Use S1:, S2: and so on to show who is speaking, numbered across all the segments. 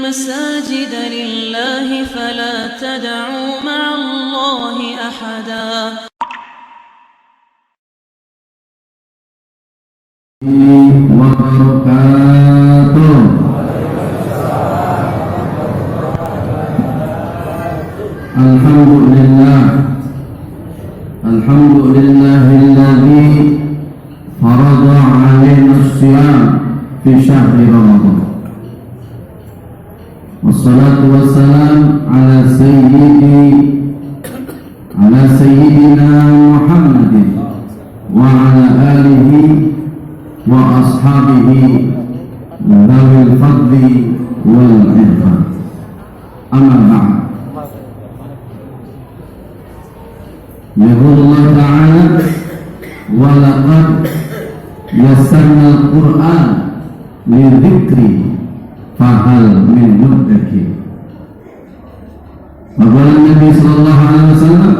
S1: المساجد لله فلا تدعوا مع الله أحدا.
S2: Alhamdulillahilladzi farada 'alaina as-siyam fi syahri Ramadan. Wassalatu wassalam ala sayyidina Muhammadin wa ala alihi wa ashabihi dzawil fadli wal ihsan. Amma ba'd. Yaqulu Allah Ta'ala wa laqad yassarna al-Qur'an lidzikri fahal min muddakir. Qala Nabi sallallahu alaihi wasallam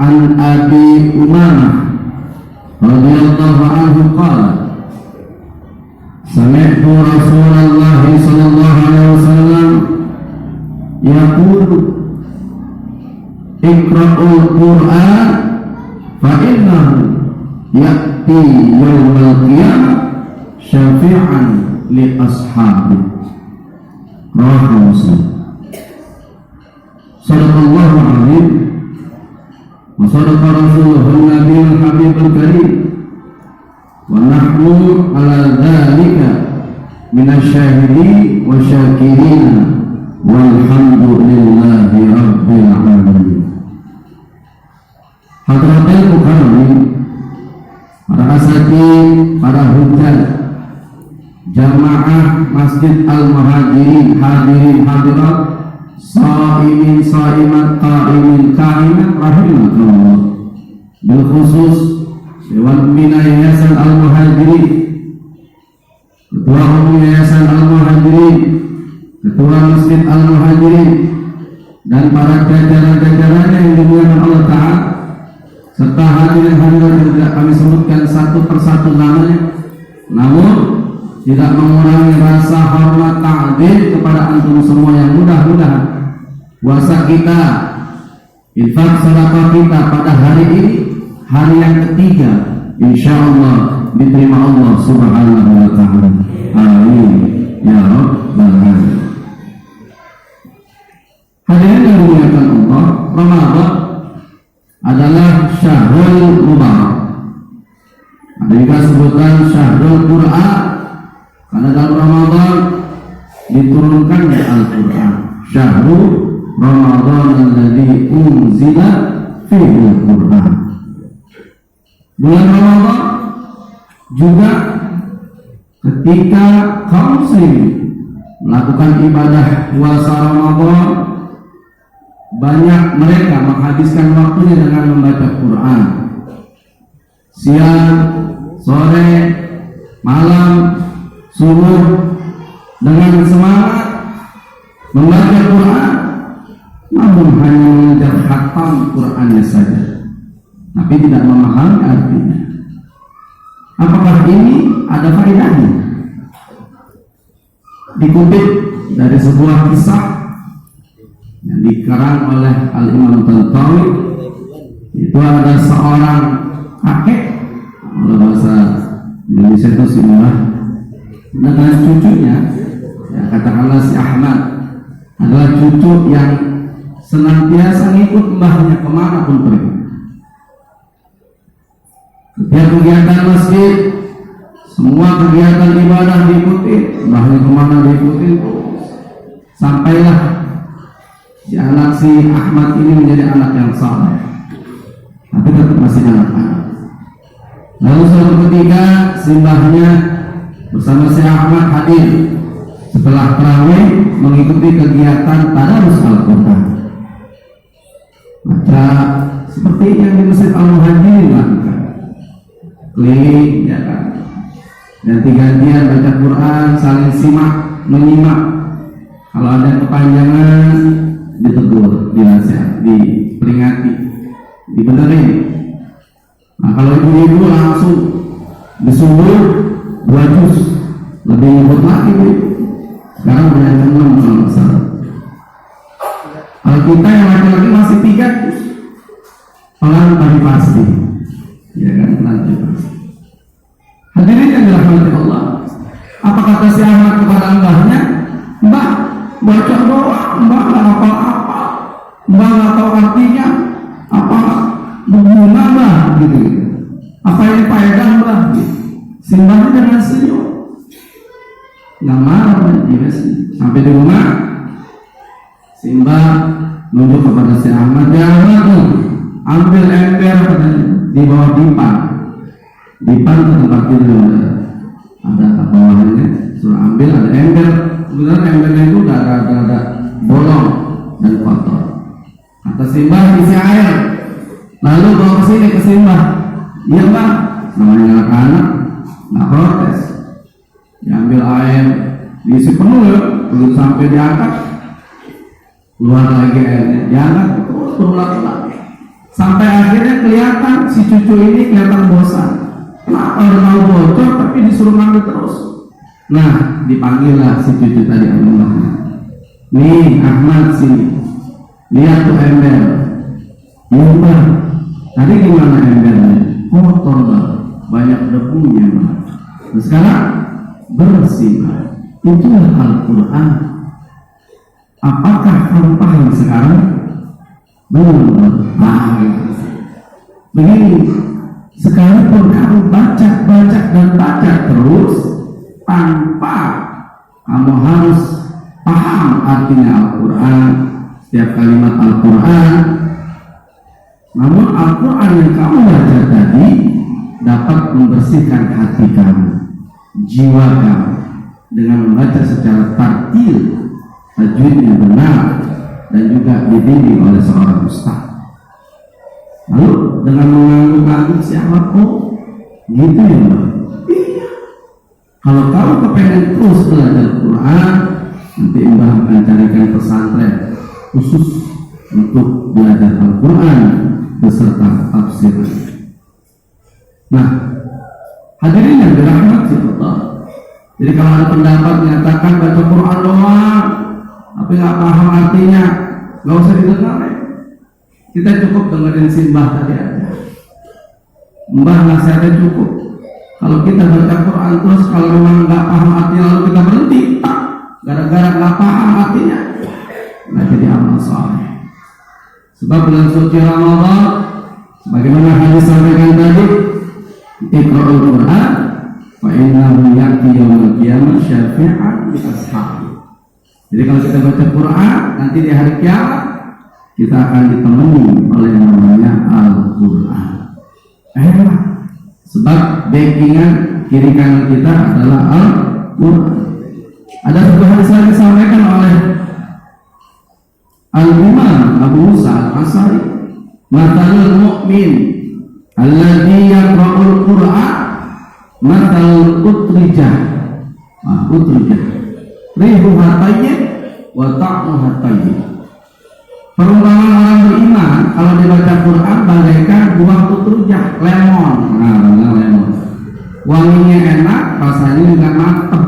S2: an Abi Umamah radhiyallahu anhu qala sami'tu Rasulullah sallallahu alaihi wasallam yaqulu iqra'ul Qur'an fa innahu ya'ti yawmal qiyamah syafi'an li ashabi. Rawahu Muslim. Shadaqallahu alaihi wa sadaqa rasuluhu nabiyul habibul karim wa nahnu ala dzalika minasyahidin wa syakirin walhamdulillahi rabbil alamin. Hadratul Mukarramin, para asatidz, para hujjah, jamaah Masjid Al-Muhajirin, hadirin hadirat, shaimin shaimat, qaimin qaimat, rahimakumullah. Bil khusus Dewan Pembina Yayasan Al-Muhajirin, Ketua Umum Yayasan Al-Muhajirin, Ketua Masjid Al-Muhajirin, dan para jajaran-jajarannya yang dimuliakan Allah Ta'ala, serta hadirin hadirat yang tidak kami sebutkan satu persatu namanya, namun tidak mengurangi rasa hormat ta'zim kepada antum semua yang mudah-mudahan puasa kita, infak sedekah kita pada hari ini, hari yang ketiga, insyaallah diterima Allah Subhanahu wa ta'ala. Amin ya rabbal alamin. Hadirin yang dimuliakan Allah, Ramadan adalah syahrul mubarak. Ada juga sebutan syahrul Qur'an karena dalam Ramadan diturunkannya Al-Qur'an. Syahrul Ramadan alladzi unzila fihi Al-Qur'an. Bulan Ramadan juga ketika kaum muslimin melakukan ibadah puasa Ramadan, banyak mereka menghabiskan waktunya dengan membaca Quran. Siang, sore, malam, subuh, dengan semangat membaca Quran, namun hanya mengejar khatam Qurannya saja, tapi tidak memahami artinya. Apakah ini ada faedahnya? Dikutip dari sebuah kisah yang dikarang oleh Al-Imam Tantawi, itu ada seorang kakek, kalau bahasa Indonesia itu si Mbah, dengan cucunya, ya katakanlah si Ahmad, adalah cucu yang senantiasa ngikut mbahnya kemanapun pergi. Setiap kegiatan masjid, semua kegiatan ibadah diikuti, mbahnya kemana diikuti, sampailah si anak si Ahmad ini menjadi anak yang saleh, tapi tetap masih anak-anak. Lalu suatu ketika si mbahnya bersama si Ahmad hadir setelah tarawih mengikuti kegiatan tadarus Al-Quran. Maka seperti yang di Masjid Al-Muhajirin lakukan, keliling, ya kan, ganti-gantian baca Quran, saling simak, menyimak. Kalau ada kepanjangan ditegur, dinasihat, diperingati, dibenerin. Nah kalau ibu-ibu langsung disuruh 2 juz, lebih nyebut lagi, sekarang ada yang 6 kalau nggak salah. Kalau kita yang laki-laki masih 3 juz, pelan tapi pasti, ya kan, pelan tapi pasti. Hadirin yang dirahmati Allah, apa kata si Ahmad kepada mbahnya? Mbah, baca doa, mbah nggak apa-apa, mbah nggak tahu artinya, apa berguna mbah, gitu. Apa yang faedah mbah? Gitu. Si mbahnya dengan senyum, nggak marah, dia sampai di rumah. Si mbah nunjuk kepada si Ahmad, ya Ahmad, ambil ember di bawah dipan ke tempat tidur, ada bawahnya, suruh ambil, ada ember. Kemudian embernya itu ada bolong dan kotor. Kata si mbah, isi air, lalu bawa ke sini ke si mbah. Iya mbah, namanya anak-anak nggak protes. Diambil air, diisi penuh ya, belum sampai diangkat, keluar lagi airnya, diangkat terus berulang-ulang. Sampai akhirnya kelihatan si cucu ini kelihatan bosan. Kenapa udah mau bocor tapi disuruh ngambil terus? Nah, dipanggillah si cucu tadi Abdullahnya. Nih Ahmad sini, lihat tuh ember. Iya mbak, tadi gimana embernya? Kotor mbak, banyak debunya mbak. Nah, sekarang bersih mbak. Itulah Al-Quran. Apakah kamu paham sekarang? Belum mbak. Begini, sekalipun kamu baca dan baca terus tanpa kamu harus paham artinya Al-Quran, setiap kalimat Al-Quran, namun Al-Quran yang kamu baca tadi dapat membersihkan hati kamu, jiwa kamu, dengan membaca secara tartil, tajwidnya benar, dan juga dibimbing oleh seorang ustaz. Lalu dengan mengangguk-angguk siapa kok gitu ya mbak? Iya. Kalau kamu kepengen terus belajar Quran, nanti mbak akan carikan pesantren khusus untuk belajar Al-Quran beserta tafsir. Nah, hadirin yang dirahmati Allah. Jadi kalau ada pendapat menyatakan baca Quran doang, tapi nggak paham artinya, nggak usah didengar. Kita cukup dengerin si mbah tadi aja. Mbah nasihatnya cukup. Kalau kita baca Quran terus, kalau memang nggak paham artinya lalu kita berhenti, gara-gara nggak paham artinya, nggak jadi amal saleh. Sebab bulan suci Ramadan, sebagaimana hadis sampaikan tadi, Iqra'ul Quran, fa innahu ya'ti yaumil qiyamah syafi'an li ashabi. Jadi kalau kita baca Quran, nanti di hari kiamat kita akan ditemani oleh yang namanya Al-Quran. Sebab backingan kiri kanan kita adalah Al-Quran. Ada satu hadis yang disampaikan oleh Al-Imam Abu Musa Al-Asy'ari, "Mathalul mu'min alladzi yaqra'ul Qur'an mathalul utrijah." Utrijah rihuha thayyib wa ta'muha thayyib. Perumpamaan orang beriman kalau dibaca Quran bagaikan buah utrujah, lemon. Nah, lemon. Wanginya enak, rasanya juga mantap,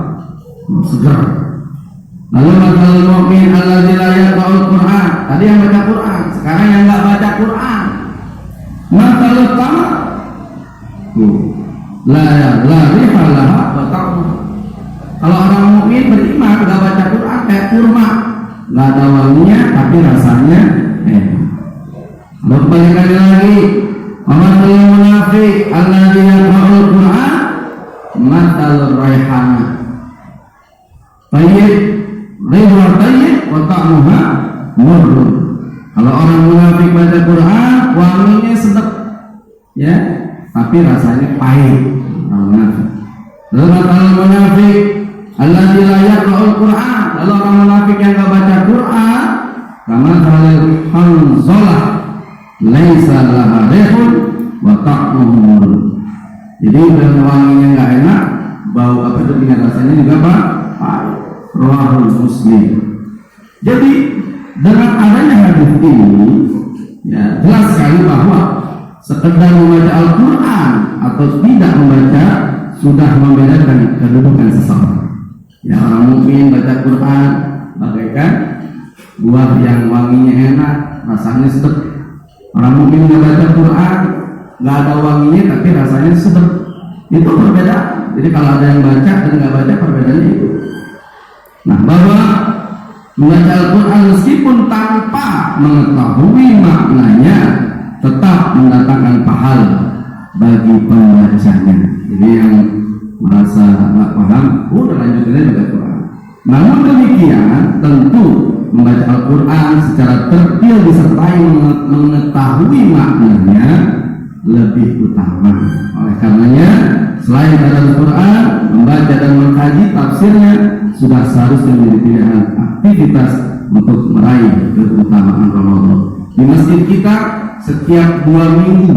S2: segar. Lalu matalul mu'min alladzi la yaqra'ul Quran. Tadi yang baca Quran, sekarang yang enggak baca Quran. Matalul tamar. La rihalaha wa ta'muha. Kalau orang mukmin beriman enggak baca Quran kayak kurma, enggak ada wanginya tapi rasanya enak. Lalu kembali lagi, matalul munafiq alladzi yaqra'ul Quran matalur raihana. Tayyib, rihuha tayyib wa ta'muha murrun. Kalau orang munafik baca Quran, wanginya sedap, ya, tapi rasanya pahit. Lalu matalul munafik alladzi la yaqra'ul Quran. Lalu orang munafik yang enggak baca Quran, kama halal hanzalah laisa laha rihun wa ta'muhu murrun. Jadi wanginya enggak enak, bau apa itu dengan rasanya juga pahit. Rawahul Muslim. Jadi dengan adanya hadis ini, ya, jelas sekali bahwa sekedar membaca Al-Quran atau tidak membaca sudah membedakan kedudukan seseorang. Ya, orang mukmin baca Quran bagaikan buah yang wanginya enak, rasanya sedap. Orang mukmin nggak baca Quran, nggak ada wanginya tapi rasanya sedap. Itu berbeda. Jadi kalau ada yang baca dan nggak baca, perbedaannya itu. Nah, bahwa membaca Al-Quran meskipun tanpa mengetahui maknanya tetap mendatangkan pahala bagi pembacanya. Jadi yang merasa nggak paham, udah lanjutin aja baca Quran. Namun demikian, tentu membaca Al-Quran secara tertil disertai mengetahui maknanya lebih utama. Oleh karenanya, selain baca Al-Quran, membaca dan mengkaji tafsirnya sudah seharusnya menjadi pilihan aktivitas untuk meraih keutamaan Ramadan. Di masjid kita setiap 2 minggu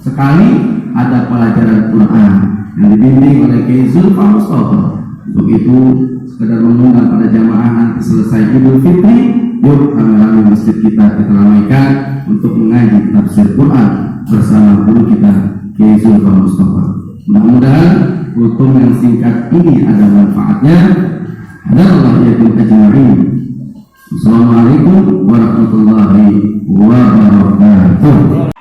S2: sekali ada pelajaran Quran yang dibimbing oleh Kiai Zulfan Mustafa. Untuk itu, sekedar mengundang pada jamaah nanti selesai Idul Fitri, yuk rame-rame masjid kita ramaikan untuk mengaji tafsir Quran bersama guru kita Kiai Zulfan Mustafa. Mudah-mudahan kultum yang singkat ini ada manfaatnya. Hadanallahu iyyakum ajma'in. Assalamualaikum warahmatullahi wabarakatuh.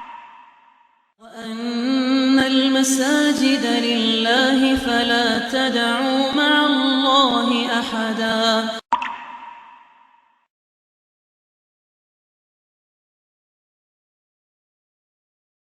S1: المساجد لله فلا تدعوا مع الله أحدا